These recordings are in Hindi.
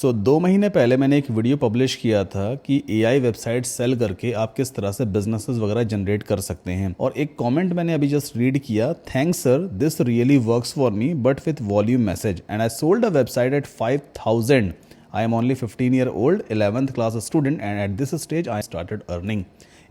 2 महीने पहले मैंने एक वीडियो पब्लिश किया था कि एआई वेबसाइट सेल करके आप किस तरह से बिजनेसेस वगैरह जनरेट कर सकते हैं। और एक कमेंट मैंने अभी जस्ट रीड किया, thanks sir, this really works for me but with volume message and I sold a website eight 5000। I am only 15 year old 11th class student and at this stage I started earning.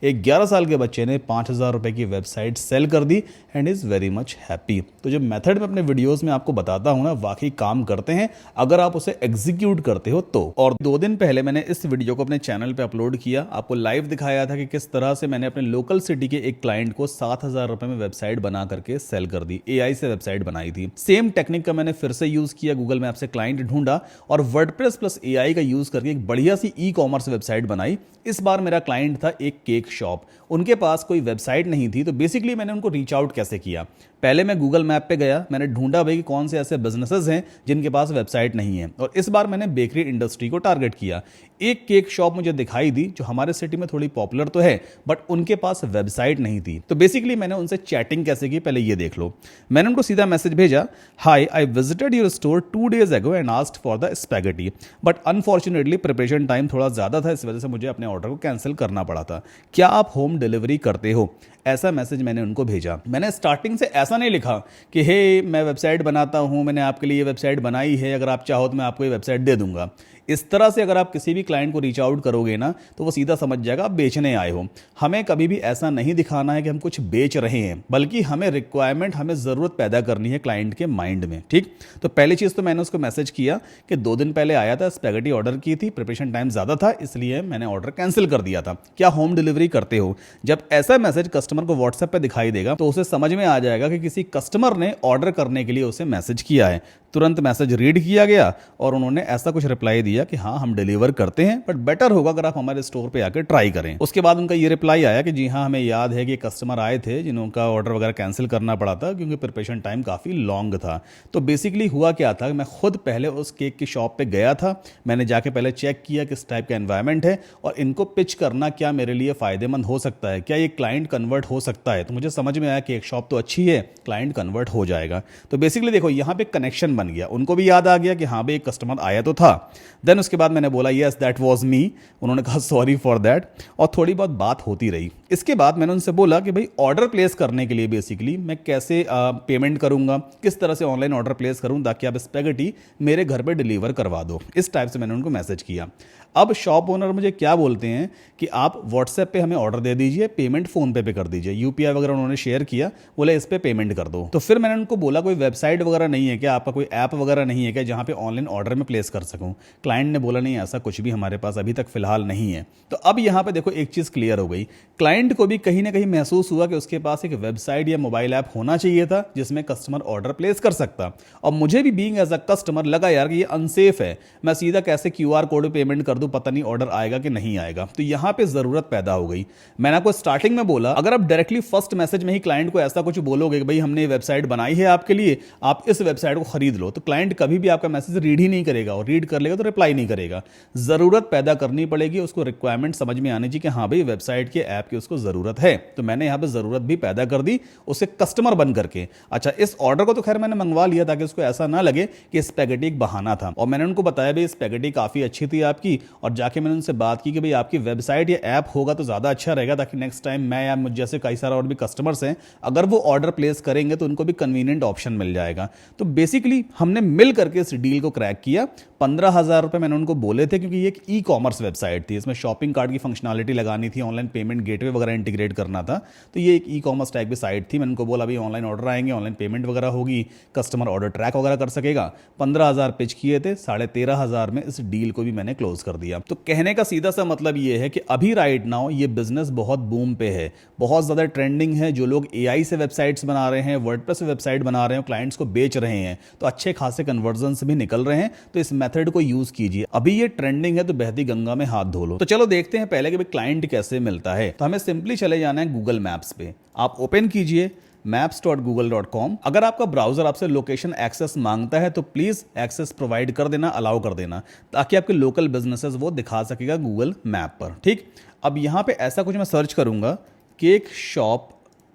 एक 11 साल के बच्चे ने 5000 रुपये की वेबसाइट सेल कर दी and is very much happy. तो जो मेथड मैं अपने वीडियोस में आपको बताता हूँ ना, वाकई काम करते हैं अगर आप उसे एग्जीक्यूट करते हो तो। और 2 दिन पहले मैंने इस वीडियो को अपने चैनल पे अपलोड किया, आपको लाइव दिखाया था कि किस तरह से मैंने अपने लोकल सिटी के एक क्लाइंट को 7000 रुपये में वेबसाइट बना करके सेल कर दी। एआई से वेबसाइट बनाई थी। सेम टेक्निक का मैंने फिर से यूज़ किया, गूगल मैप से क्लाइंट ढूंढा और वर्डप्रेस प्लस एआई का यूज़ करके एक बढ़िया सी ई कॉमर्स वेबसाइट बनाई। इस बार मेरा क्लाइंट था एक केक शॉप, उनके पास कोई वेबसाइट नहीं थी। तो बेसिकली मैंने उनको रीच आउट कैसे किया, पहले मैं गूगल मैप पे गया, मैंने ढूंढा भाई कि कौन से ऐसे बिजनेसेस हैं जिनके पास वेबसाइट नहीं है। और इस बार मैंने बेकरी इंडस्ट्री को टारगेट किया। एक केक शॉप मुझे दिखाई दी जो हमारे सिटी में थोड़ी पॉपुलर तो है बट उनके पास वेबसाइट नहीं थी। तो बेसिकली मैंने उनसे चैटिंग कैसे की, पहले ये देख लो। मैंने उनको सीधा मैसेज भेजा, high I visited your store 2 days ago and asked for the spaghetti but unfortunately preparation time थोड़ा ज़्यादा था, इस वजह से मुझे अपने ऑर्डर को कैंसिल करना पड़ा था। क्या आप होम डिलीवरी करते हो? ऐसा मैसेज मैंने उनको भेजा। मैंने स्टार्टिंग से ऐसा नहीं लिखा कि हे मैं वेबसाइट बनाता हूं, मैंने आपके लिए ये वेबसाइट बनाई है, अगर आप चाहो तो मैं आपको ये वेबसाइट दे दूंगा। इस तरह से अगर आप किसी भी क्लाइंट को रीच आउट करोगे ना तो वो सीधा समझ जाएगा आप बेचने आए हो। हमें कभी भी ऐसा नहीं दिखाना है कि हम कुछ बेच रहे हैं, बल्कि हमें रिक्वायरमेंट, हमें ज़रूरत पैदा करनी है क्लाइंट के माइंड में। ठीक, तो पहली चीज़ तो मैंने उसको मैसेज किया कि 2 दिन पहले आया था, स्पैगेटी ऑर्डर की थी, प्रिपरेशन टाइम ज़्यादा था इसलिए मैंने ऑर्डर कैंसिल कर दिया था। क्या होम डिलीवरी करते हो? जब ऐसा मैसेज कस्टमर को व्हाट्सएप पे दिखाई देगा तो उसे समझ में आ जाएगा कि किसी कस्टमर ने ऑर्डर करने के लिए उसे मैसेज किया है। तुरंत मैसेज रीड किया गया और उन्होंने ऐसा कुछ रिप्लाई दिया कि हाँ हम डिलीवर करते हैं बट बेटर होगा अगर आप हमारे स्टोर पे आकर ट्राई करें। उसके बाद उनका ये रिप्लाई आया कि जी हाँ, हमें याद है कि कस्टमर आए थे जिनका ऑर्डर वगैरह कैंसिल करना पड़ा था क्योंकि प्रिपरेशन टाइम काफ़ी लॉन्ग था। तो बेसिकली हुआ क्या था, मैं खुद पहले उस केक की शॉप पे गया था, मैंने जाके पहले चेक किया किस टाइप का एनवायरनमेंट है और इनको पिच करना क्या मेरे लिए फ़ायदेमंद हो सकता है, क्या ये क्लाइंट कन्वर्ट हो सकता है। तो मुझे समझ में आया केक शॉप तो अच्छी है, क्लाइंट कन्वर्ट हो जाएगा। तो बेसिकली देखो यहाँ पे कनेक्शन बन गया, उनको भी याद आ गया कि हाँ भाई एक कस्टमर आया तो था। देन उसके बाद मैंने बोला यस दैट वाज मी, उन्होंने कहा सॉरी फॉर दैट और थोड़ी बहुत बात होती रही। इसके बाद मैंने उनसे बोला कि भाई ऑर्डर प्लेस करने के लिए बेसिकली मैं कैसे पेमेंट करूंगा, किस तरह से ऑनलाइन ऑर्डर प्लेस करूं ताकि आप स्पैगेटी मेरे घर पे डिलीवर करवा दो। इस टाइप से मैंने उनको मैसेज किया। अब शॉप ओनर मुझे क्या बोलते हैं कि आप व्हाट्सएप पे हमें ऑर्डर दे दीजिए, पेमेंट फोन पे कर दीजिए। यूपीआई वगैरह उन्होंने शेयर किया, बोले इस पे पेमेंट कर दो। तो फिर मैंने उनको बोला कोई वेबसाइट वगैरह नहीं है क्या, आपका कोई ऐप वगैरह नहीं है क्या जहाँ पे ऑनलाइन ऑर्डर में प्लेस कर सकूँ? क्लाइंट ने बोला नहीं, ऐसा कुछ भी हमारे पास अभी तक फिलहाल नहीं है। तो अब यहाँ पे देखो एक चीज़ क्लियर हो गई, क्लाइंट को भी कहीं ना कहीं महसूस हुआ कि उसके पास एक वेबसाइट या मोबाइल ऐप होना चाहिए था जिसमें कस्टमर ऑर्डर प्लेस कर सकता। और मुझे भी बीइंग एज अ कस्टमर लगा यार कि ये अनसेफ है, मैं सीधा कैसे क्यूआर कोड पे पेमेंट कर दूं, पता नहीं ऑर्डर आएगा कि नहीं आएगा। तो यहाँ पे जरूरत पैदा हो गई। मैंने आपको स्टार्टिंग में बोला अगर आप डायरेक्टली फर्स्ट मैसेज में ही क्लाइंट को ऐसा कुछ बोलोगे कि भाई हमने वेबसाइट बनाई है आपके लिए, आप इस वेबसाइट को खरीद लो, तो क्लाइंट कभी भी आपका मैसेज रीड ही नहीं करेगा और रीड कर लेगा तो रिप्लाई नहीं करेगा। जरूरत पैदा करनी पड़ेगी, उसको रिक्वायरमेंट समझ में आनी चाहिए कि हाँ भाई वेबसाइट के ऐप की उसको जरूरत है। तो मैंने यहाँ पे जरूरत भी पैदा कर दी उसे कस्टमर बन करके। अच्छा, इस ऑर्डर को तो खैर मैंने मंगवा लिया ताकि उसको ऐसा ना लगे कि स्पैगेटी एक बहाना था। और मैंने उनको बताया भाई स्पैगेटी काफी अच्छी थी आपकी, और जाके मैंने उनसे बात की कि भाई आपकी वेबसाइट या ऐप होगा तो ज्यादा अच्छा रहेगा ताकि नेक्स्ट टाइम मैं या मुझ जैसे कई सारे और भी कस्टमर्स हैं अगर वो ऑर्डर प्लेस करेंगे तो उनको भी कन्वीनियंट ऑप्शन मिल जाएगा। तो बेसिकली हमने मिल करके इस डील को क्रैक किया। 15,000 रुपए मैंने उनको बोले थे क्योंकि ये एक ई कॉमर्स वेबसाइट थी, इसमें शॉपिंग कार्ट की फंक्शनलिटी लगानी थी, ऑनलाइन पेमेंट गेटवे वगैरह इंटीग्रेट करना था। तो ये एक ई कॉमर्स टाइप की साइट थी। मैंने उनको बोला भाई ऑनलाइन ऑर्डर आएंगे, ऑनलाइन पेमेंट वगैरह होगी, कस्टमर ऑर्डर ट्रैक वगैरह कर सकेगा। 15,000 पिच किए थे, 13,500 में इस डील को भी मैंने क्लोज कर दिया। तो कहने का सीधा सा मतलब ये है कि अभी राइट नाउ ये बिजनेस बहुत बूम पे है, बहुत ज्यादा ट्रेंडिंग है। जो लोग एआई से वेबसाइट्स बना रहे हैं, वर्डप्रेस से वेबसाइट बना रहे हैं, क्लाइंट्स को बेच रहे हैं, तो अच्छे खासे कन्वर्जन्स भी निकल रहे हैं। तो इस मेथड को यूज कीजिए, अभी ये ट्रेंडिंग है तो बहती गंगा में हाथ धो लो। तो चलो देखते हैं पहले कि भाई क्लाइंट कैसे मिलता है। तो हमें सिंपली चले जाना है गूगल मैप्स पे। आप ओपन कीजिए maps.google.com। अगर आपका ब्राउजर आपसे लोकेशन एक्सेस मांगता है तो प्लीज एक्सेस प्रोवाइड कर देना, अलाउ कर देना, ताकि आपके लोकल बिजनेसेस वो दिखा सकेगा गूगल मैप पर। ठीक, अब यहां पे ऐसा कुछ मैं सर्च करूंगा, केक शॉप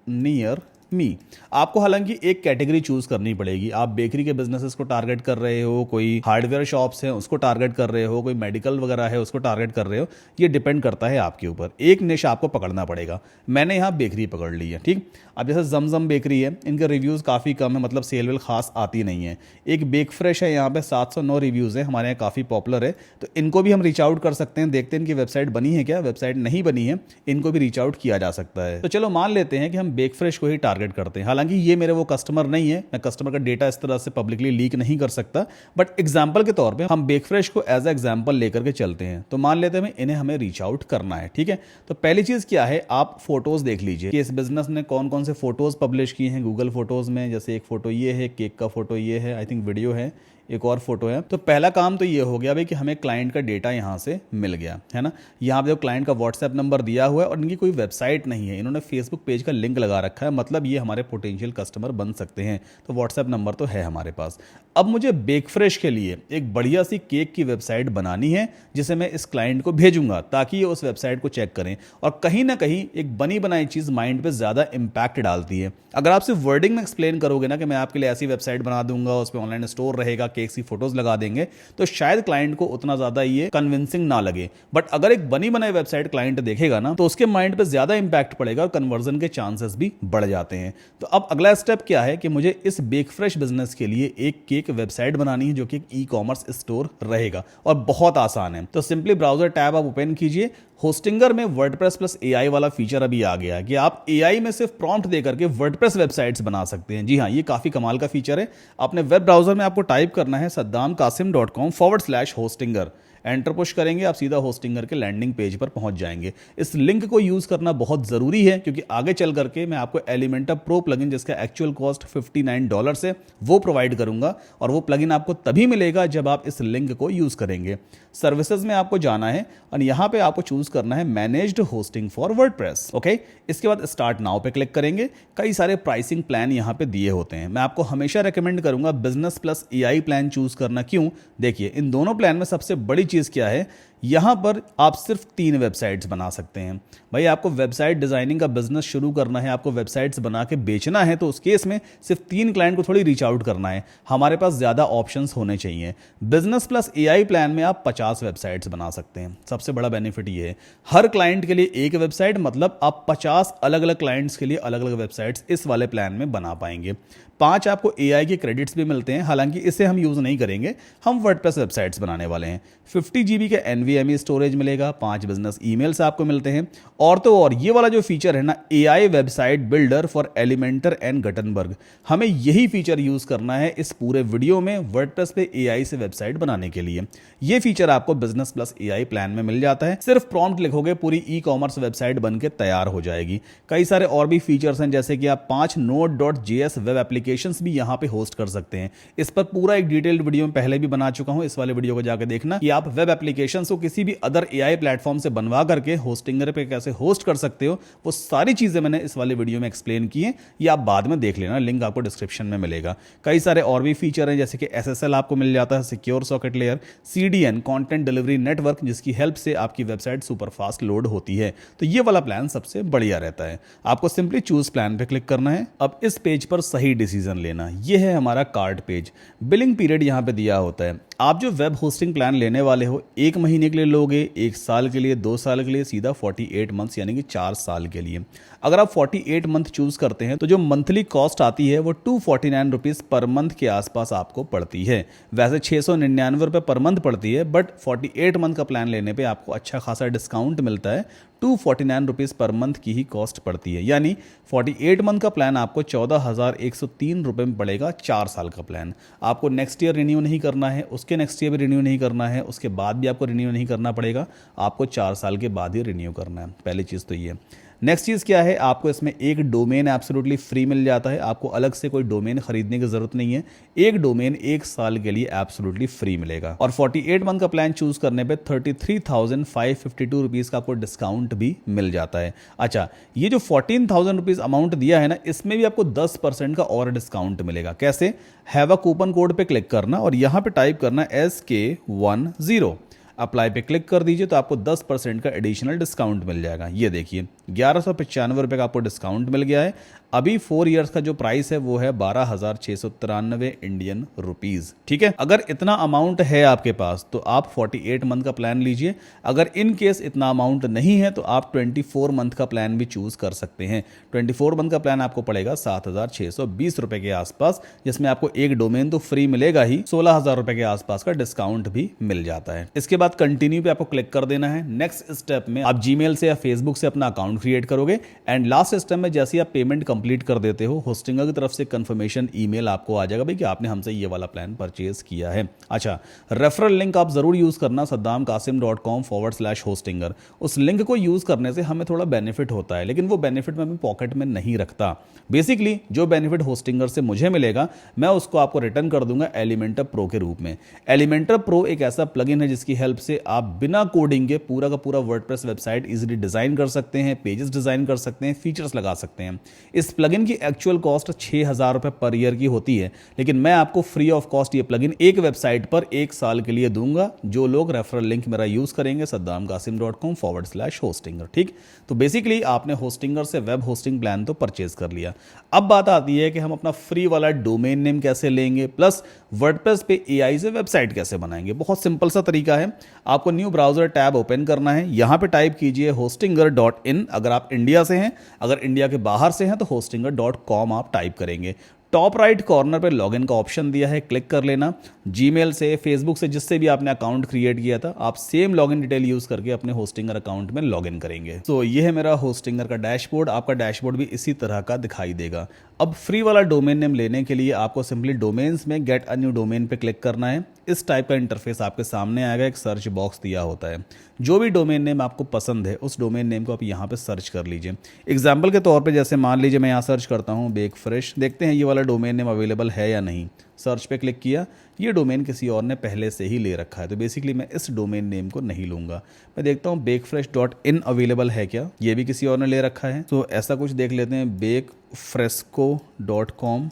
नियर मी। आपको हालांकि एक कैटेगरी चूज करनी पड़ेगी। आप बेकरी के बिजनेसेस को टारगेट कर रहे हो, कोई हार्डवेयर शॉप्स हैं उसको टारगेट कर रहे हो, कोई मेडिकल वगैरह है उसको टारगेट कर रहे हो, ये डिपेंड करता है आपके ऊपर। एक निश आपको पकड़ना पड़ेगा। मैंने यहाँ बेकरी पकड़ ली है, ठीक। अब जैसे जमजम बेकरी है, इनके रिव्यूज़ काफ़ी कम है, मतलब सेल वेल खास आती नहीं है। एक बेक फ्रेश है, यहाँ पे 709 रिव्यूज़ हैं, हमारे यहाँ काफ़ी पॉपुलर है, तो इनको भी हम रीच आउट कर सकते हैं। देखते हैं इनकी वेबसाइट बनी है क्या, वेबसाइट नहीं बनी है, इनको भी रीच आउट किया जा सकता है। तो चलो मान लेते हैं कि हम बेक फ्रेश को ही टारगेट करते हैं। हालांकि ये मेरे वो कस्टमर नहीं है, मैं कस्टमर का डेटा इस तरह से पब्लिकली लीक नहीं कर सकता, बट एग्जाम्पल के तौर पर हम बेक फ्रेश को एज एग्जाम्पल लेकर के चलते हैं। तो मान लेते हैं इन्हें हमें रीच आउट करना है, ठीक है। तो पहली चीज़ क्या है, आप फोटोज देख लीजिए कि इस बिजनेस ने कौन कौन से फोटोज पब्लिश किए हैं गूगल फोटोज में। जैसे एक फोटो ये है, केक का फोटो ये है, आई थिंक वीडियो है, एक और फोटो है। तो पहला काम तो ये हो गया भाई कि हमें क्लाइंट का डेटा यहाँ से मिल गया है ना। यहाँ पे जो क्लाइंट का व्हाट्सएप नंबर दिया हुआ है और इनकी कोई वेबसाइट नहीं है, इन्होंने फेसबुक पेज का लिंक लगा रखा है, मतलब ये हमारे पोटेंशियल कस्टमर बन सकते हैं। तो व्हाट्सएप नंबर तो है हमारे पास। अब मुझे बेक फ्रेश के लिए एक बढ़िया सी केक की वेबसाइट बनानी है जिसे मैं इस क्लाइंट को भेजूंगा ताकि ये उस वेबसाइट को चेक करें। और कहीं ना कहीं एक बनी बनाई चीज़ माइंड पे ज़्यादा इंपैक्ट डालती है। अगर आप सिर्फ वर्डिंग में एक्सप्लेन करोगे ना कि मैं आपके लिए ऐसी वेबसाइट बना दूंगा, उस पर ऑनलाइन स्टोर रहेगा, केक की फोटोज लगा देंगे, तो शायद क्लाइंट को उतना ज्यादा ये कन्विंसिंग ना लगे। बट अगर एक बनी बनाई वेबसाइट क्लाइंट देखेगा ना, तो उसके माइंड पे ज्यादा इंपैक्ट पड़ेगा और कन्वर्जन के चांसेस भी बढ़ जाते हैं। तो अब अगला स्टेप क्या है कि मुझे इस बेक फ्रेश बिजनेस के लिए एक केक वेबसाइट बनानी है जो कि एक ई कॉमर्स स्टोर रहेगा और बहुत आसान है। तो सिंपली ब्राउजर टैब आप ओपन कीजिए। होस्टिंगर में वर्डप्रेस प्लस एआई वाला फीचर अभी आ गया है कि आप एआई में सिर्फ प्रॉम्प्ट देकर के वर्डप्रेस वेबसाइट्स बना सकते हैं। जी हाँ, ये काफी कमाल का फीचर है। अपने वेब ब्राउजर में आपको टाइप करना है saddamkasim.com/hostinger। एंटर पुश करेंगे, आप सीधा होस्टिंगर के लैंडिंग पेज पर पहुंच जाएंगे। इस लिंक को यूज करना बहुत जरूरी है क्योंकि आगे चल करके मैं आपको एलिमेंटर प्रो प्लगइन जिसका एक्चुअल कॉस्ट $59 है वो प्रोवाइड करूंगा और वो प्लगइन आपको तभी मिलेगा जब आप इस लिंक को यूज करेंगे। सर्विसेज में आपको जाना है और यहां पे आपको चूज करना है managed hosting for WordPress. Okay, इसके बाद स्टार्ट नाउ पे क्लिक करेंगे। कई सारे प्राइसिंग प्लान यहां पे दिए होते हैं। मैं आपको हमेशा रेकमेंड करूंगा business plus AI plan choose करना। क्यों? देखिए, इन दोनों प्लान में सबसे बड़ी चीज क्या है, यहां पर आप सिर्फ 3 वेबसाइट्स बना सकते हैं। भाई आपको वेबसाइट डिजाइनिंग का बिजनेस शुरू करना है, आपको वेबसाइट्स बना के बेचना है, तो उस केस में सिर्फ 3 क्लाइंट को थोड़ी रीच आउट करना है। हमारे पास ज्यादा ऑप्शंस होने चाहिए। बिजनेस प्लस एआई प्लान में आप 50 वेबसाइट्स बना सकते हैं। सबसे बड़ा बेनिफिट ये है, हर क्लाइंट के लिए एक वेबसाइट, मतलब आप 50 अलग अलग क्लाइंट्स के लिए अलग अलग वेबसाइट्स इस वाले प्लान में बना पाएंगे। 5 आपको एआई के क्रेडिट्स भी मिलते हैं, हालांकि इसे हम यूज नहीं करेंगे, हम वर्डप्रेस वेबसाइट्स बनाने वाले हैं। 50 GB का NVMe स्टोरेज मिलेगा, 5 बिजनेस ईमेल्स आपको मिलते हैं। और तो और ये वाला जो फीचर है ना, AI website builder for Elementor and Gutenberg, हमें यही फीचर यूज करना है इस पूरे वीडियो में वर्डप्रेस पे एआई से वेबसाइट बनाने के लिए। ये फीचर आपको बिजनेस प्लस एआई प्लान में मिल जाता है। सिर्फ प्रॉम्प्ट लिखोगे, पूरी ई कॉमर्स वेबसाइट बन के तैयार हो जाएगी। कई सारे और भी फीचर्स हैं, जैसे कि आप 5 Node.js वेब एप्लीकेशंस भी यहां पे होस्ट कर सकते हैं। इस पर पूरा एक डिटेल्ड वीडियो में पहले भी बना चुका हूं, इस वाले वीडियो को जाकर देखना कि आप वेब एप्लीकेशंस को किसी भी अदर एआई प्लेटफॉर्म से बनवा करके होस्टिंगर पे कैसे होस्ट कर सकते हो। वो सारी चीजें मैंने इस वाले वीडियो में एक्सप्लेन की हैं, ये आप बाद में देख लेना, लिंक आपको डिस्क्रिप्शन में मिलेगा। कई सारे और भी फीचर हैं, जैसे कि SSL आपको मिल जाता है, secure socket layer, CDN content delivery network, जिसकी हेल्प से आपकी वेबसाइट सुपर फास्ट लोड होती है। तो ये वाला प्लान सबसे बढ़िया रहता है। आपको सिंपली चूज प्लान पे क्लिक करना है। अब इस पेज पर सही डिसीजन लेना। ये है हमारा कार्ड पेज। बिलिंग पीरियड यहां पे दिया होता है। आप जो वेब होस्टिंग प्लान लेने वाले हो, 1 महीने के लिए लोगे, 1 साल के लिए, 2 साल के लिए, सीधा 48 मंथ्स यानी कि 4 साल के लिए। अगर आप 48 मंथ चूज करते हैं तो जो मंथली कॉस्ट आती है वो 249 रुपीज पर मंथ के आसपास आपको पड़ती है। वैसे 699 रुपये पर मंथ पड़ती है, बट 48 मंथ का प्लान लेने पे आपको अच्छा खासा डिस्काउंट मिलता है। 249 रुपीज पर मंथ की ही कॉस्ट पड़ती है, यानी 48 मंथ का प्लान आपको 14,103 रुपये में पड़ेगा। 4 साल का प्लान आपको नेक्स्ट ईयर रिन्यू नहीं करना है, उसके नेक्स्ट ईयर भी रिन्यू नहीं करना है, उसके बाद भी आपको रिन्यू नहीं करना पड़ेगा, आपको 4 साल के बाद ही रिन्यू करना है। पहली चीज़ तो ये। नेक्स्ट चीज़ क्या है, आपको इसमें एक डोमेन एब्सोल्युटली फ्री मिल जाता है। आपको अलग से कोई डोमेन खरीदने की जरूरत नहीं है। एक डोमेन 1 साल के लिए एब्सोल्युटली फ्री मिलेगा। और 48 मंथ का प्लान चूज करने पे 33,552 रुपीज का आपको डिस्काउंट भी मिल जाता है। अच्छा, ये जो 14,000 रुपीज अमाउंट दिया है ना, इसमें भी आपको 10% का और डिस्काउंट मिलेगा। कैसे? हैव अ कूपन कोड पे क्लिक करना और यहां पे टाइप करना SK10। अप्लाई पे क्लिक कर दीजिए तो आपको 10% का एडिशनल डिस्काउंट मिल जाएगा। ये देखिए 1195 रुपये का आपको डिस्काउंट मिल गया है। अभी 4 ईयर्स का जो प्राइस है वो है 12,693 इंडियन रुपीज। ठीक है, अगर इतना अमाउंट है आपके पास तो आप 48 मंथ का प्लान लीजिए। अगर इन केस इतना अमाउंट नहीं है तो आप 24 मंथ का प्लान भी चूज कर सकते हैं। 24 मंथ का प्लान आपको पड़ेगा 7,620 रुपए के आसपास, जिसमें आपको एक डोमेन तो फ्री मिलेगा ही, 16,000 रुपए के आसपास का डिस्काउंट भी मिल जाता है। इसके बाद कंटिन्यू पे आपको क्लिक कर देना है। नेक्स्ट स्टेप में आप जीमेल से या फेसबुक से अपना अकाउंट क्रिएट करोगे एंड लास्ट स्टेप में जैसे आप पेमेंट कंप्लीट कर देते हो, होस्टिंगर की तरफ से कंफर्मेशन ईमेल आपको आ जाएगा भाई कि आपने हमसे ये वाला प्लान परचेज किया है। अच्छा, रेफरल लिंक आप जरूर यूज करना, saddamkasim.com/hostinger। उस लिंक को यूज करने से हमें थोड़ा बेनिफिट होता है, लेकिन वो बेनिफिट मैं अपनी पॉकेट में नहीं रखता। बेसिकली जो बेनिफिट होस्टिंगर से मुझे मिलेगा मैं उसको आपको रिटर्न कर दूंगा एलिमेंटर प्रो के रूप में। एलिमेंटर प्रो एक ऐसा प्लगइन है जिसकी हेल्प से आप बिना कोडिंग के पूरा का पूरा वर्डप्रेस वेबसाइट इजीली डिजाइन कर सकते हैं, पेजेस डिजाइन कर सकते हैं, फीचर्स लगा सकते हैं। इस प्लगइन की एक्चुअल कॉस्ट 6,000 रुपए पर ईयर की होती है, लेकिन मैं आपको फ्री ऑफ कॉस्ट ये प्लगइन एक वेबसाइट पर 1 साल के लिए दूंगा जो लोग रेफरल लिंक मेरा यूज करेंगे saddamkasim.com/hostinger। ठीक, तो बेसिकली आपने होस्टिंगर से वेब होस्टिंग प्लान तो परचेज कर लिया। अब बात आती है कि हम अपना फ्री वाला डोमेन नेम कैसे लेंगे, प्लस वर्डप्रेस पे एआई से वेबसाइट कैसे बनाएंगे। बहुत सिंपल सा तरीका है, आपको न्यू ब्राउजर टैब ओपन करना है, यहां पे टाइप कीजिए hostinger.in। अगर आप इंडिया से हैं, अगर इंडिया के बाहर से हैं तो hostinger.com आप टाइप करेंगे। टॉप राइट कॉर्नर पे लॉगिन का ऑप्शन दिया है, क्लिक कर लेना। जीमेल से, फेसबुक से, जिससे भी आपने अकाउंट क्रिएट किया था, आप सेम लॉगिन डिटेल यूज करके अपने होस्टिंगर अकाउंट में लॉगिन करेंगे। तो ये है मेरा होस्टिंगर का डैशबोर्ड। आपका डैशबोर्ड भी इसी तरह का दिखाई देगा। अब फ्री वाला डोमेन नेम लेने के लिए आपको सिंपली डोमेन्स में गेट अ न्यू डोमेन पे क्लिक करना है। इस टाइप का इंटरफेस आपके सामने आएगा, एक सर्च बॉक्स दिया होता है। जो भी डोमेन नेम आपको पसंद है उस डोमेन नेम को आप यहाँ पे सर्च कर लीजिए। एग्जाम्पल के तौर पे जैसे मान लीजिए मैं यहाँ सर्च करता हूँ बेक फ्रेश, देखते हैं ये वाला डोमेन नेम अवेलेबल है या नहीं। सर्च पे क्लिक किया, ये डोमेन किसी और ने पहले से ही ले रखा है, तो बेसिकली मैं इस डोमेन नेम को नहीं लूंगा। मैं देखता हूँ bakefresh.in अवेलेबल है क्या, ये भी किसी और ने ले रखा है, तो ऐसा कुछ देख लेते हैं bakefresco.com।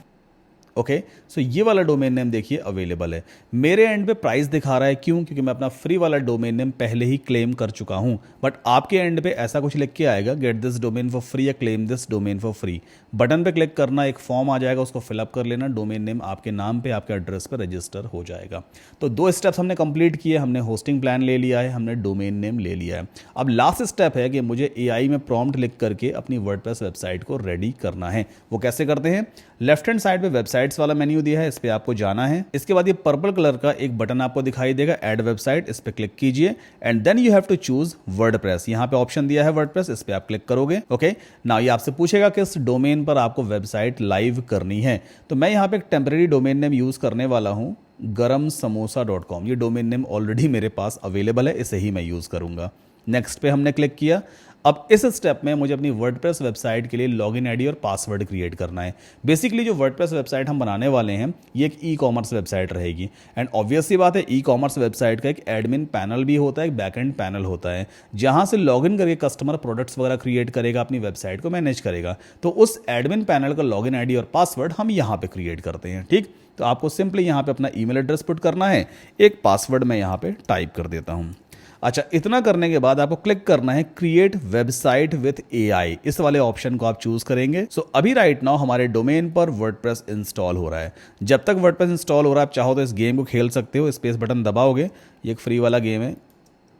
ओके, सो ये वाला डोमेन नेम देखिए अवेलेबल है। मेरे एंड पे प्राइस दिखा रहा है, क्यों? क्योंकि मैं अपना फ्री वाला डोमेन नेम पहले ही क्लेम कर चुका हूं। बट आपके एंड पे ऐसा कुछ लिख के आएगा get this domain for free या claim this domain for free. Button पे क्लिक करना, एक फॉर्म आ जाएगा, उसको फिलअप कर लेना, डोमेन नेम आपके नाम पे, आपके एड्रेस पर रजिस्टर हो जाएगा। तो 2 स्टेप्स हमने कंप्लीट किए, हमने होस्टिंग प्लान ले लिया है, हमने डोमेन नेम ले लिया है। अब लास्ट स्टेप है कि मुझे एआई में प्रॉम्प्ट लिख करके अपनी वर्डप्रेस वेबसाइट को रेडी करना है। वो कैसे करते हैं? लेफ्ट हैंड साइड पे वेबसाइट्स वाला मेन्यू दिया है, इस पे आपको जाना है। इसके बाद ये पर्पल कलर का एक बटन आपको दिखाई देगा, ऐड वेबसाइट, इस पे क्लिक कीजिए and then you have to choose WordPress. यहाँ पे ऑप्शन दिया है वर्डप्रेस, इस पे आप क्लिक करोगे। ओके, नाउ ये आपसे पूछेगा किस डोमेन पर आपको वेबसाइट लाइव करनी है। तो मैं यहाँ पे एक टेम्परेरी डोमेन नेम यूज करने वाला हूँ, garamsamosa.com। ये डोमेन नेम ऑलरेडी मेरे पास अवेलेबल है, इसे ही मैं यूज करूंगा। नेक्स्ट पे हमने क्लिक किया। अब इस स्टेप में मुझे अपनी वर्डप्रेस वेबसाइट के लिए लॉगिन आईडी और पासवर्ड क्रिएट करना है। बेसिकली जो वर्डप्रेस वेबसाइट हम बनाने वाले हैं ये एक ई कॉमर्स वेबसाइट रहेगी एंड ऑब्वियस सी बात है, ई कॉमर्स वेबसाइट का एक एडमिन पैनल भी होता है, एक बैकएंड पैनल होता है, जहां से लॉगिन करके कस्टमर प्रोडक्ट्स वगैरह क्रिएट करेगा, अपनी वेबसाइट को मैनेज करेगा। तो उस एडमिन पैनल का लॉगिन आईडी और पासवर्ड हम यहाँ पे क्रिएट करते हैं। ठीक, तो आपको सिंपली यहाँ पे अपना ईमेल एड्रेस पुट करना है, एक पासवर्ड मैं यहाँ पे टाइप कर देता हूँ। अच्छा, इतना करने के बाद आपको क्लिक करना है क्रिएट वेबसाइट विथ एआई, इस वाले ऑप्शन को आप चूज करेंगे। सो अभी राइट नाउ हमारे डोमेन पर वर्डप्रेस इंस्टॉल हो रहा है। जब तक वर्डप्रेस इंस्टॉल हो रहा है, आप चाहो तो इस गेम को खेल सकते हो, स्पेस बटन दबाओगे, ये एक फ्री वाला गेम है,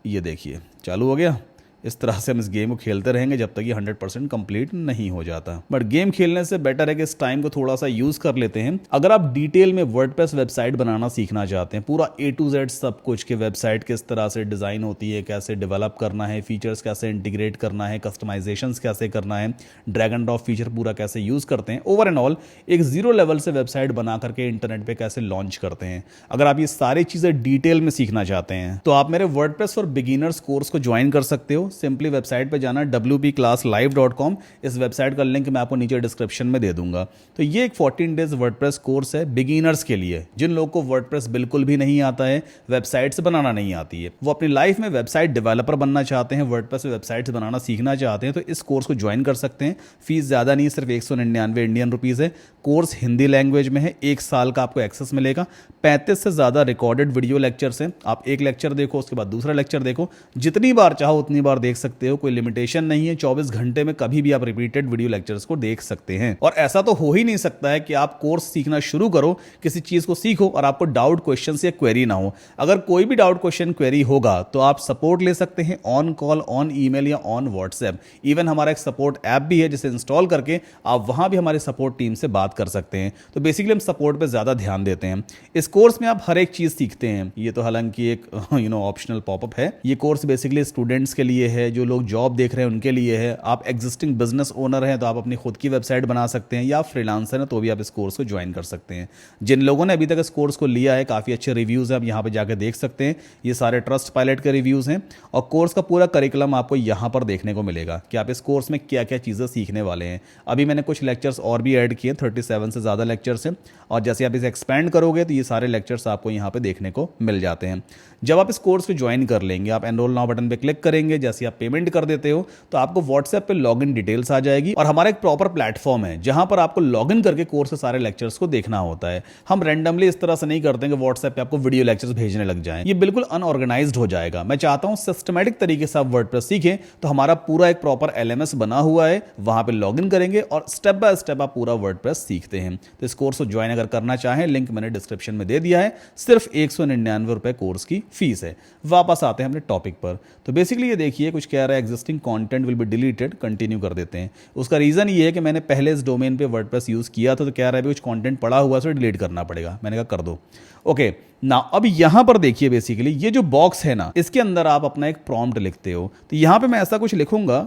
ये देखिए चालू हो गया। इस तरह से हम इस गेम को खेलते रहेंगे जब तक ये 100% कंप्लीट नहीं हो जाता। बट गेम खेलने से बेटर है कि इस टाइम को थोड़ा सा यूज कर लेते हैं। अगर आप डिटेल में वर्डप्रेस वेबसाइट बनाना सीखना चाहते हैं, पूरा A to Z सब कुछ, कि वेबसाइट किस तरह से डिजाइन होती है, कैसे डेवलप करना है, फीचर्स कैसे इंटीग्रेट करना है, कस्टमाइजेशंस कैसे करना है, ड्रैग एंड ड्रॉप फीचर पूरा कैसे यूज करते हैं, ओवर एंड ऑल एक 0 लेवल से वेबसाइट बना करके इंटरनेट पे कैसे लॉन्च करते हैं, अगर आप ये सारी चीजें डिटेल में सीखना चाहते हैं तो आप मेरे वर्डप्रेस फॉर बिगिनर्स कोर्स को ज्वाइन कर सकते हो। सिंपली वेबसाइट पे जाना wpclasslive.com, इस वेबसाइट का लिंक मैं आपको नीचे डिस्क्रिप्शन में दे दूंगा। तो ये एक 14 डेज वर्डप्रेस कोर्स है बिगिनर्स के लिए, जिन लोगों को वर्डप्रेस बिल्कुल भी नहीं आता है, वेबसाइट्स बनाना नहीं आती है, वो अपनी लाइफ में वेबसाइट डेवलपर बनना चाहते हैं, वर्डप्रेस वेबसाइट्स बनाना सीखना चाहते हैं, तो इस कोर्स को ज्वाइन कर सकते हैं। फीस ज्यादा नहीं, सिर्फ 199 इंडियन रुपीज है। कोर्स हिंदी लैंग्वेज में है, 1 साल का आपको एक्सेस मिलेगा। 35 से ज़्यादा रिकॉर्डेड वीडियो लेक्चर्स हैं। आप एक लेक्चर देखो, उसके बाद दूसरा लेक्चर देखो, जितनी बार चाहो उतनी बार देख सकते हो, कोई लिमिटेशन नहीं है। 24 घंटे में कभी भी आप रिपीटेड वीडियो लेक्चर्स को देख सकते हैं। और ऐसा तो हो ही नहीं सकता है कि आप कोर्स सीखना शुरू करो, किसी चीज़ को सीखो और आपको डाउट क्वेश्चन या क्वेरी ना हो। अगर कोई भी डाउट क्वेश्चन क्वेरी होगा तो आप सपोर्ट ले सकते हैं ऑन कॉल, ऑन ईमेल या ऑन व्हाट्सएप। इवन हमारा एक सपोर्ट ऐप भी है जिसे इंस्टॉल करके आप वहां भी हमारे सपोर्ट टीम से बात कर सकते हैं। तो बेसिकली हम सपोर्ट पे ज़्यादा ध्यान देते हैं। इस कोर्स में आप हर एक चीज़ सीखते हैं। ये तो हालांकि एक ऑप्शनल पॉपअप है। ये कोर्स बेसिकली स्टूडेंट्स के लिए है, जो लोग जॉब देख रहे हैं उनके लिए है। आप एग्जिस्टिंग बिजनेस ओनर हैं तो आप अपनी खुद की वेबसाइट बना सकते हैं, या फ्रीलांसर हैं तो भी आप इस कोर्स को ज्वाइन कर सकते हैं। जिन लोगों ने अभी तक इस कोर्स को लिया है, काफ़ी अच्छे रिव्यूज़ हैं, आप यहाँ पर जाकर देख सकते हैं। ये सारे ट्रस्ट पायलट के रिव्यूज़ हैं और कोर्स का पूरा करिकुलम आपको यहाँ पर देखने को मिलेगा कि आप इस कोर्स में क्या क्या चीज़ें सीखने वाले हैं। अभी मैंने कुछ लेक्चर्स और भी ऐड किए, 37 से ज़्यादा लेक्चर्स हैं, और जैसे आप इसे एक्सपेंड करोगे तो ये सारे लेक्चर्स आपको यहाँ पे देखने को मिल जाते हैं। जब आप इस कोर्स को ज्वाइन कर लेंगे, आप एनरोल नाउ बटन पे क्लिक करेंगे, जैसे आप पेमेंट कर देते हो तो आपको व्हाट्सएप पे लॉगिन डिटेल्स आ जाएगी और हमारा एक प्रॉपर प्लेटफॉर्म है जहां पर आपको लॉगिन करके कोर्स के सारे लेक्चर्स को देखना होता है। हम रैंडमली इस तरह से नहीं करते कि व्हाट्सएप पे आपको वीडियो लेक्चर्स भेजने लग जाएं। ये बिल्कुल अनऑर्गेनाइज्ड हो जाएगा। मैं चाहता हूं सिस्टमैटिक तरीके से आप वर्डप्रेस सीखें, तो हमारा पूरा एक प्रॉपर LMS बना हुआ है, वहां पे लॉगिन करेंगे और स्टेप बाय स्टेप आप पूरा वर्डप्रेस सीखते हैं। तो इस कोर्स को ज्वाइन अगर करना चाहें, लिंक मैंने डिस्क्रिप्शन में दे दिया है। सिर्फ 199 रुपए कोर्स की फीस है। वापस आते हैं अपने टॉपिक पर। तो बेसिकली ये देखिए, कुछ कह रहा है existing content will be deleted, continue कर देते हैं। उसका रीजन ये है कि मैंने पहले इस डोमेन पे वर्डप्रेस यूज किया था, तो कह रहा है कुछ कंटेंट पड़ा हुआ है उसे डिलीट करना पड़ेगा। मैंने कहा कर दो। ओके ना, अब यहां पर देखिए, बेसिकली ये जो बॉक्स है ना, इसके अंदर आप अपना एक प्रॉम्प्ट लिखते हो। तो यहां पे मैं ऐसा कुछ लिखूंगा,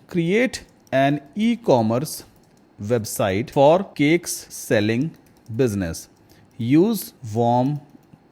create an e-commerce website for cakes selling business, use warm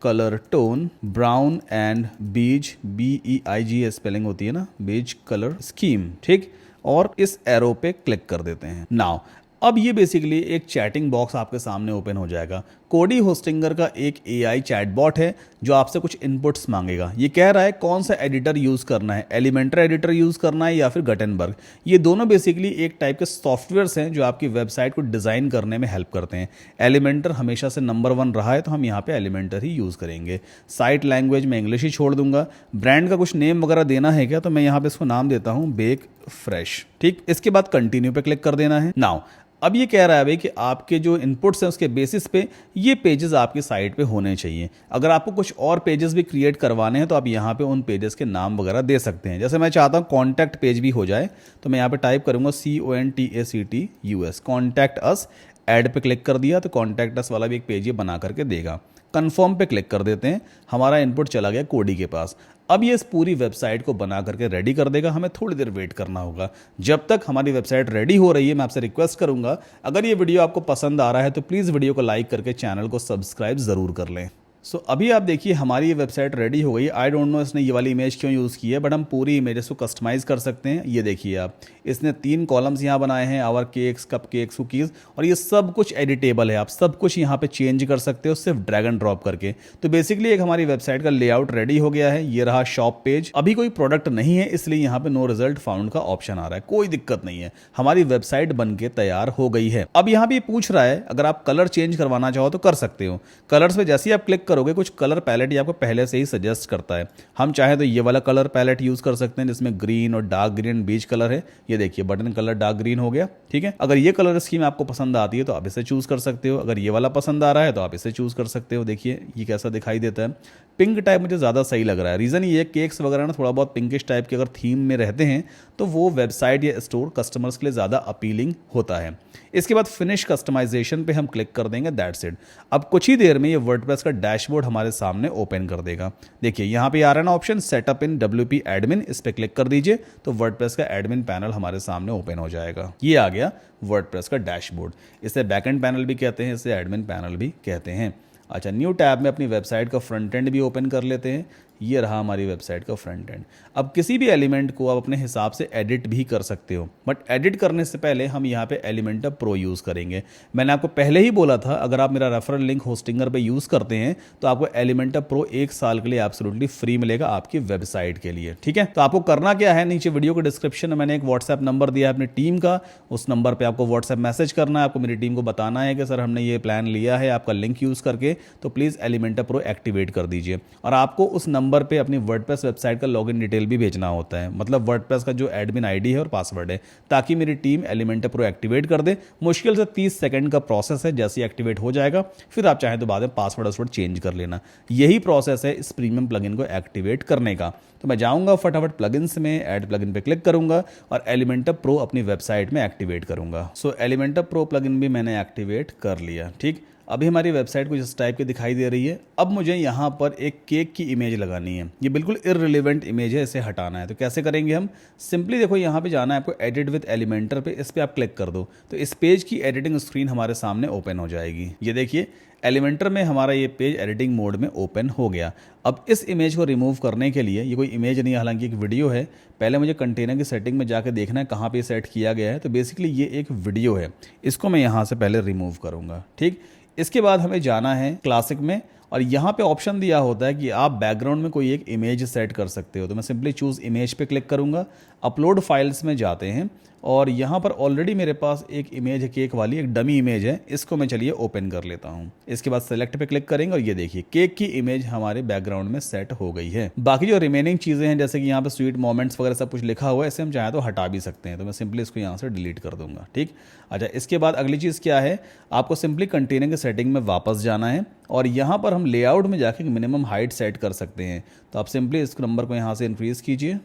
colour tone brown and beige, BEIG spelling होती है ना, बीज कलर स्कीम, ठीक। और इस एरो पे क्लिक कर देते हैं। नाउ अब ये बेसिकली एक चैटिंग बॉक्स आपके सामने ओपन हो जाएगा। कोडी होस्टिंगर का एक AI चैटबॉट है जो आपसे कुछ इनपुट्स मांगेगा। ये कह रहा है कौन सा एडिटर यूज़ करना है, एलिमेंटर एडिटर यूज़ करना है या फिर गटेनबर्ग। ये दोनों बेसिकली एक टाइप के सॉफ्टवेयर्स हैं जो आपकी वेबसाइट को डिज़ाइन करने में हेल्प करते हैं। एलिमेंटर हमेशा से नंबर 1 रहा है, तो हम यहाँ पे एलिमेंटर ही यूज़ करेंगे। साइट लैंग्वेज में इंग्लिश ही छोड़ दूंगा। ब्रांड का कुछ नेम वगैरह देना है क्या, तो मैं यहाँ पे इसको नाम देता हूँ बेक फ्रेश, ठीक। इसके बाद कंटिन्यू पे क्लिक कर देना है। नाउ अब ये कह रहा है भाई कि आपके जो इनपुट्स हैं उसके बेसिस पे ये पेजेस आपकी साइट पे होने चाहिए। अगर आपको कुछ और पेजेस भी क्रिएट करवाने हैं तो आप यहाँ पे उन पेजेस के नाम वगैरह दे सकते हैं। जैसे मैं चाहता हूँ कॉन्टैक्ट पेज भी हो जाए, तो मैं यहाँ पे टाइप करूँगा CONTACTUS, कॉन्टैक्ट अस। ऐड पे क्लिक कर दिया तो कॉन्टैक्ट अस वाला भी एक पेज ये बना करके देगा। कन्फर्म पे क्लिक कर देते हैं। हमारा इनपुट चला गया कोडी के पास। अब ये इस पूरी वेबसाइट को बना करके रेडी कर देगा। हमें थोड़ी देर वेट करना होगा। जब तक हमारी वेबसाइट रेडी हो रही है, मैं आपसे रिक्वेस्ट करूंगा, अगर ये वीडियो आपको पसंद आ रहा है तो प्लीज़ वीडियो को लाइक करके चैनल को सब्सक्राइब ज़रूर कर लें। सो अभी आप देखिए हमारी ये वेबसाइट रेडी हो गई। आई डोंट नो इसने ये वाली इमेज क्यों यूज़ की है, बट हम पूरी इमेजेस को कस्टमाइज़ कर सकते हैं। ये देखिए आप, इसने 3 कॉलम्स यहाँ बनाए हैं, our cakes, cup cakes, cookies, और ये सब कुछ एडिटेबल है। आप सब कुछ यहाँ पे चेंज कर सकते हो सिर्फ ड्रैग एंड ड्रॉप करके। तो बेसिकली एक हमारी वेबसाइट का लेआउट रेडी हो गया है। ये रहा शॉप पेज। अभी कोई प्रोडक्ट नहीं है इसलिए यहाँ पे नो रिजल्ट फाउंड का ऑप्शन आ रहा है। कोई दिक्कत नहीं है, हमारी वेबसाइट बन के तैयार हो गई है। अब यहाँ पे पूछ रहा है अगर आप कलर चेंज करवाना चाहो तो कर सकते हो। कलर्स पे जैसे ही आप क्लिक करोगे कुछ कलर पैलेट ये आपको पहले से ही सजेस्ट करता है। हम चाहे तो ये वाला कलर पैलेट यूज कर सकते हैं जिसमें ग्रीन और डार्क ग्रीन बीच कलर है। ये देखिए बटन कलर डार्क ग्रीन हो गया, ठीक है। अगर ये कलर स्कीम आपको पसंद आती है तो आप इसे चूज कर सकते हो। अगर ये वाला पसंद आ रहा है तो आप इसे चूज कर सकते हो। देखिए ये कैसा दिखाई देता है। पिंक टाइप मुझे ज़्यादा सही लग रहा है। रीज़न ये केक्स वगैरह ना थोड़ा बहुत पिंकिश टाइप के अगर थीम में रहते हैं तो वो वेबसाइट या स्टोर कस्टमर्स के लिए ज़्यादा अपीलिंग होता है। इसके बाद फिनिश कस्टमाइजेशन पे हम क्लिक कर देंगे, दैट्स इट। अब कुछ ही देर में ये वर्डप्रेस का डैशबोर्ड हमारे सामने ओपन कर देगा। देखिए यहाँ पे आ रहा है ना ऑप्शन सेटअप इन WP एडमिन, इस पे क्लिक कर दीजिए तो वर्डप्रेस का एडमिन पैनल हमारे सामने ओपन हो जाएगा। ये आ गया वर्डप्रेस का डैशबोर्ड। इसे बैकएंड पैनल भी कहते हैं, इसे एडमिन पैनल भी कहते हैं। अच्छा, न्यू टैब में अपनी वेबसाइट का फ्रंट एंड भी ओपन कर लेते हैं। ये रहा हमारी वेबसाइट का फ्रंट एंड। अब किसी भी एलिमेंट को आप अपने हिसाब से एडिट भी कर सकते हो, बट एडिट करने से पहले हम यहाँ पे एलिमेंटर प्रो यूज़ करेंगे। मैंने आपको पहले ही बोला था, अगर आप मेरा रेफरल लिंक होस्टिंगर पे यूज़ करते हैं तो आपको एलिमेंटर प्रो 1 साल के लिए एब्सोल्युटली फ्री मिलेगा आपकी वेबसाइट के लिए। ठीक है, तो आपको करना क्या है, नीचे वीडियो के डिस्क्रिप्शन में मैंने एक व्हाट्सएप नंबर दिया है अपनी टीम का, उस नंबर पर आपको व्हाट्सएप मैसेज करना है। आपको मेरी टीम को बताना है कि सर हमने ये प्लान लिया है आपका लिंक यूज़ करके, तो प्लीज़ एलिमेंटर प्रो एक्टिवेट कर दीजिए। और आपको उस नंबर पे अपनी वर्डप्रेस वेबसाइट का लॉगिन डिटेल भी भेजना होता है, मतलब वर्डप्रेस का जो एडमिन आईडी है और पासवर्ड है, ताकि मेरी टीम एलिमेंटर प्रो एक्टिवेट कर दे। मुश्किल से 30 सेकंड का प्रोसेस है, जैसे एक्टिवेट हो जाएगा फिर आप चाहें तो बाद में पासवर्ड चेंज कर लेना। यही प्रोसेस है इस प्रीमियम प्लगइन को एक्टिवेट करने का। तो मैं जाऊंगा फटाफट प्लगइन्स में, ऐड प्लगइन पे क्लिक करूंगा और एलिमेंटर प्रो अपनी वेबसाइट में एक्टिवेट करूंगा। सो एलिमेंटर प्रो प्लगइन भी मैंने एक्टिवेट कर लिया। ठीक, अभी हमारी वेबसाइट कुछ इस टाइप की दिखाई दे रही है। अब मुझे यहाँ पर एक केक की इमेज लगानी है, ये बिल्कुल इररिलेवेंट इमेज है, इसे हटाना है। तो कैसे करेंगे हम, सिंपली देखो यहाँ पे जाना है आपको एडिट विद एलिमेंटर पे, इस पर आप क्लिक कर दो तो इस पेज की एडिटिंग स्क्रीन हमारे सामने ओपन हो जाएगी। ये देखिए एलिमेंटर में हमारा ये पेज एडिटिंग मोड में ओपन हो गया। अब इस इमेज को रिमूव करने के लिए, ये कोई इमेज नहीं है हालांकि एक वीडियो है, पहले मुझे कंटेनर की सेटिंग में जाकर देखना है कहाँ पे सेट किया गया है। तो बेसिकली ये एक वीडियो है, इसको मैं यहाँ से पहले रिमूव करूँगा। ठीक, इसके बाद हमें जाना है क्लासिक में और यहाँ पे ऑप्शन दिया होता है कि आप बैकग्राउंड में कोई एक इमेज सेट कर सकते हो। तो मैं सिंपली चूज़ इमेज पे क्लिक करूँगा, अपलोड फाइल्स में जाते हैं और यहाँ पर ऑलरेडी मेरे पास एक इमेज है केक वाली, एक डमी इमेज है, इसको मैं चलिए ओपन कर लेता हूँ। इसके बाद सेलेक्ट पे क्लिक करेंगे और ये देखिए केक की इमेज हमारे बैकग्राउंड में सेट हो गई है। बाकी जो रिमेनिंग चीज़ें हैं जैसे कि यहाँ पे स्वीट मोमेंट्स वगैरह सब कुछ लिखा हुआ है, इसे हम चाहें तो हटा भी सकते हैं। तो मैं सिंपली इसको यहाँ से डिलीट कर दूंगा। ठीक, अच्छा इसके बाद अगली चीज़ क्या है, आपको सिंपली कंटेनर की सेटिंग में वापस जाना है और यहाँ पर हम लेआउट में जाके मिनिमम हाइट सेट कर सकते हैं। तो आप सिंपली इस नंबर को यहाँ से इंक्रीज़ कीजिए,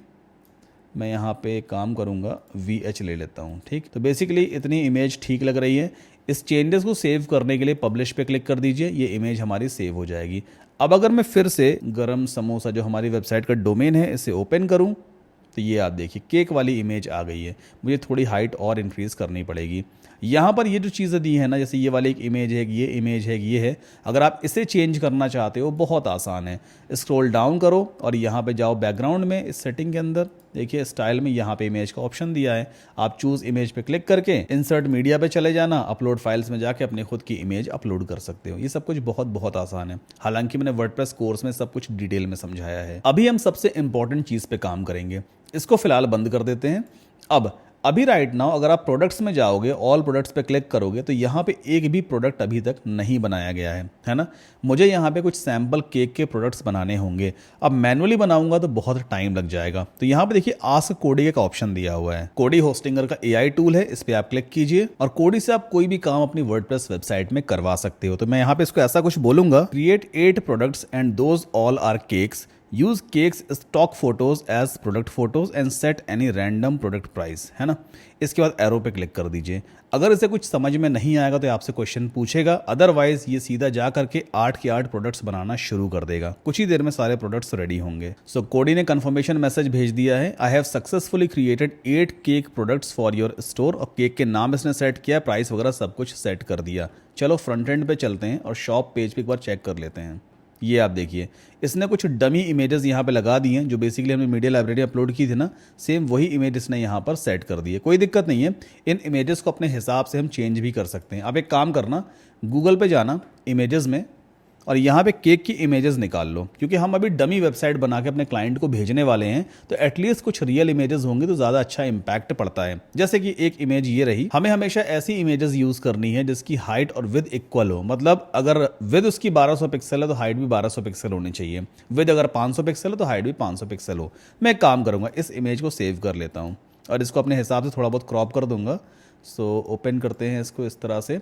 मैं यहाँ पे काम करूँगा VH ले लेता हूँ। ठीक, तो बेसिकली इतनी इमेज ठीक लग रही है। इस चेंजेस को सेव करने के लिए पब्लिश पे क्लिक कर दीजिए, ये इमेज हमारी सेव हो जाएगी। अब अगर मैं फिर से गरम समोसा जो हमारी वेबसाइट का डोमेन है इसे ओपन करूँ तो ये आप देखिए केक वाली इमेज आ गई है। मुझे थोड़ी हाइट और इंक्रीज़ करनी पड़ेगी। यहाँ पर ये जो चीज़ें दी है ना, जैसे ये वाली एक इमेज है, ये इमेज है, ये है, अगर आप इसे चेंज करना चाहते हो बहुत आसान है। स्क्रॉल डाउन करो और यहाँ पे जाओ बैकग्राउंड में, इस सेटिंग के अंदर देखिए स्टाइल में यहाँ पे इमेज का ऑप्शन दिया है। आप चूज़ इमेज पे क्लिक करके इंसर्ट मीडिया पे चले जाना, अपलोड फाइल्स में जाके अपने खुद की इमेज अपलोड कर सकते हो। ये सब कुछ बहुत बहुत आसान है, हालांकि मैंने वर्डप्रेस कोर्स में सब कुछ डिटेल में समझाया है। अभी हम सबसे इंपॉर्टेंट चीज़ पे काम करेंगे, इसको फिलहाल बंद कर देते हैं। अभी राइट नाउ अगर आप प्रोडक्ट्स में जाओगे, ऑल प्रोडक्ट्स पे क्लिक करोगे तो यहाँ पे एक भी प्रोडक्ट अभी तक नहीं बनाया गया है ना। मुझे यहाँ पे कुछ सैम्पल केक के प्रोडक्ट्स बनाने होंगे। अब मैनुअली बनाऊंगा तो बहुत टाइम लग जाएगा। तो यहाँ पे देखिए आस्क कोडी का ऑप्शन दिया हुआ है। कोडी होस्टिंगर का AI टूल है, इस पर आप क्लिक कीजिए और कोडी से आप कोई भी काम अपनी वर्डप्रेस वेबसाइट में करवा सकते हो। तो मैं यहाँ पे इसको ऐसा कुछ बोलूंगा, create 8 products and those all are cakes, use cakes stock photos as product photos and set any random product price, है ना। इसके बाद एरो पे क्लिक कर दीजिए। अगर इसे कुछ समझ में नहीं आएगा तो आपसे क्वेश्चन पूछेगा, अदरवाइज ये सीधा जा करके 8 के 8 प्रोडक्ट्स बनाना शुरू कर देगा। कुछ ही देर में सारे प्रोडक्ट्स रेडी होंगे। सो कोडी ने कंफर्मेशन मैसेज भेज दिया है, I have successfully created 8 cake products for your store. और केक के नाम इसने सेट किया, प्राइस वगैरह सब कुछ सेट कर दिया। चलो फ्रंट एंड पे चलते हैं और शॉप पेज पे एक बार चेक कर लेते हैं। ये आप देखिए इसने कुछ डमी इमेजेस यहाँ पे लगा दी हैं, जो बेसिकली हमने मीडिया लाइब्रेरी अपलोड की थी ना, सेम वही इमेज इसने यहाँ पर सेट कर दी है। कोई दिक्कत नहीं है, इन इमेजेस को अपने हिसाब से हम चेंज भी कर सकते हैं। आप एक काम करना, गूगल पे जाना इमेजेस में और यहाँ पे केक की इमेजेस निकाल लो, क्योंकि हम अभी डमी वेबसाइट बना के अपने क्लाइंट को भेजने वाले हैं। तो एटलीस्ट कुछ रियल इमेजेस होंगे तो ज़्यादा अच्छा इंपैक्ट पड़ता है। जैसे कि एक इमेज ये रही, हमें हमेशा ऐसी इमेजेस यूज़ करनी है जिसकी हाइट और विद इक्वल हो। मतलब अगर विद उसकी 1200 पिक्सल है तो हाइट भी 1200 पिक्सल होनी चाहिए। विद अगर 500 पिक्सल है तो हाइट भी 500 पिक्सल हो। मैं एक काम करूँगा, इस इमेज को सेव कर लेता हूँ और इसको अपने हिसाब से थोड़ा बहुत क्रॉप कर दूंगा। सो ओपन करते हैं इसको इस तरह से।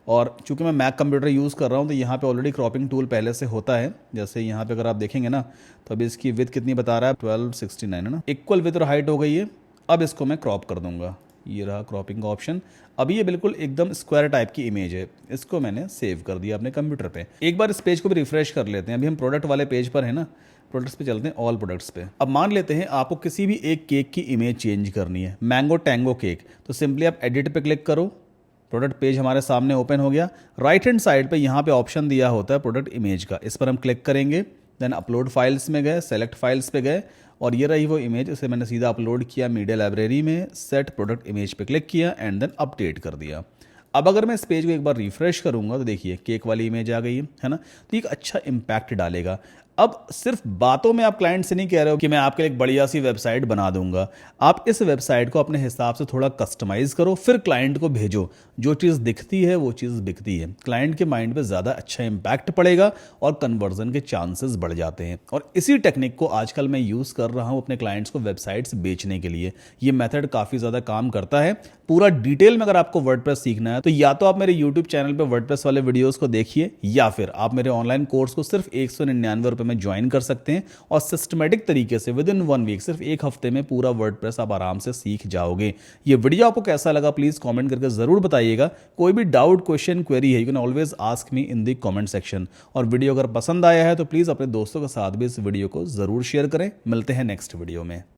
और चूंकि मैं मैक कंप्यूटर यूज़ कर रहा हूँ तो यहाँ पे ऑलरेडी क्रॉपिंग टूल पहले से होता है। जैसे यहाँ पे अगर आप देखेंगे ना तो अभी इसकी विड्थ कितनी बता रहा है, 1269 है ना। इक्वल विड्थ और हाइट हो गई है। अब इसको मैं क्रॉप कर दूंगा, ये रहा क्रॉपिंग का ऑप्शन। अभी ये बिल्कुल एकदम स्क्वायर टाइप की इमेज है, इसको मैंने सेव कर दिया अपने कंप्यूटर पे। एक बार इस पेज को भी रिफ्रेश कर लेते हैं। अभी हम प्रोडक्ट वाले पेज पर है ना, प्रोडक्ट्स पे चलते हैं, ऑल प्रोडक्ट्स पे। अब मान लेते हैं आपको किसी भी एक केक की इमेज चेंज करनी है, मैंगो टैंगो केक। तो सिंपली आप एडिट पे क्लिक करो, प्रोडक्ट पेज हमारे सामने ओपन हो गया। राइट हैंड साइड पे यहाँ पे ऑप्शन दिया होता है प्रोडक्ट इमेज का, इस पर हम क्लिक करेंगे। देन अपलोड फाइल्स में गए, सेलेक्ट फाइल्स पे गए और ये रही वो इमेज, इसे मैंने सीधा अपलोड किया मीडिया लाइब्रेरी में, सेट प्रोडक्ट इमेज पे क्लिक किया एंड देन अपडेट कर दिया। अब अगर मैं इस पेज को एक बार रिफ्रेश करूंगा तो देखिए केक वाली इमेज आ गई है ना, तो एक अच्छा इम्पैक्ट डालेगा। अब सिर्फ बातों में आप क्लाइंट से नहीं कह रहे हो कि मैं आपके लिए एक बढ़िया सी वेबसाइट बना दूंगा, आप इस वेबसाइट को अपने हिसाब से थोड़ा कस्टमाइज करो, फिर क्लाइंट को भेजो। जो चीज़ दिखती है वो चीज़ बिकती है, क्लाइंट के माइंड पे ज़्यादा अच्छा इम्पैक्ट पड़ेगा और कन्वर्जन के चांसेस बढ़ जाते हैं। और इसी टेक्निक को आजकल मैं यूज़ कर रहा हूँ अपने क्लाइंट्स को वेबसाइट्स बेचने के लिए। ये मेथड काफ़ी ज़्यादा काम करता है। पूरा डिटेल में अगर आपको वर्डप्रेस सीखना है तो या तो आप मेरे यूट्यूब चैनल पर वर्डप्रेस वाले वीडियोस को देखिए, या फिर आप मेरे ऑनलाइन कोर्स को सिर्फ 199 रुपये में ज्वाइन कर सकते हैं और सिस्टमेटिक तरीके से विद इन 1 वीक, सिर्फ एक हफ्ते में पूरा वर्डप्रेस आप आराम से सीख जाओगे। ये वीडियो आपको कैसा लगा प्लीज कमेंट करके जरूर बताइएगा। कोई भी डाउट, क्वेश्चन, क्वेरी है, you can always ask me in the comment section. और वीडियो अगर पसंद आया है तो प्लीज अपने दोस्तों के साथ भी इस वीडियो को जरूर शेयर करें। मिलते हैं नेक्स्ट वीडियो में।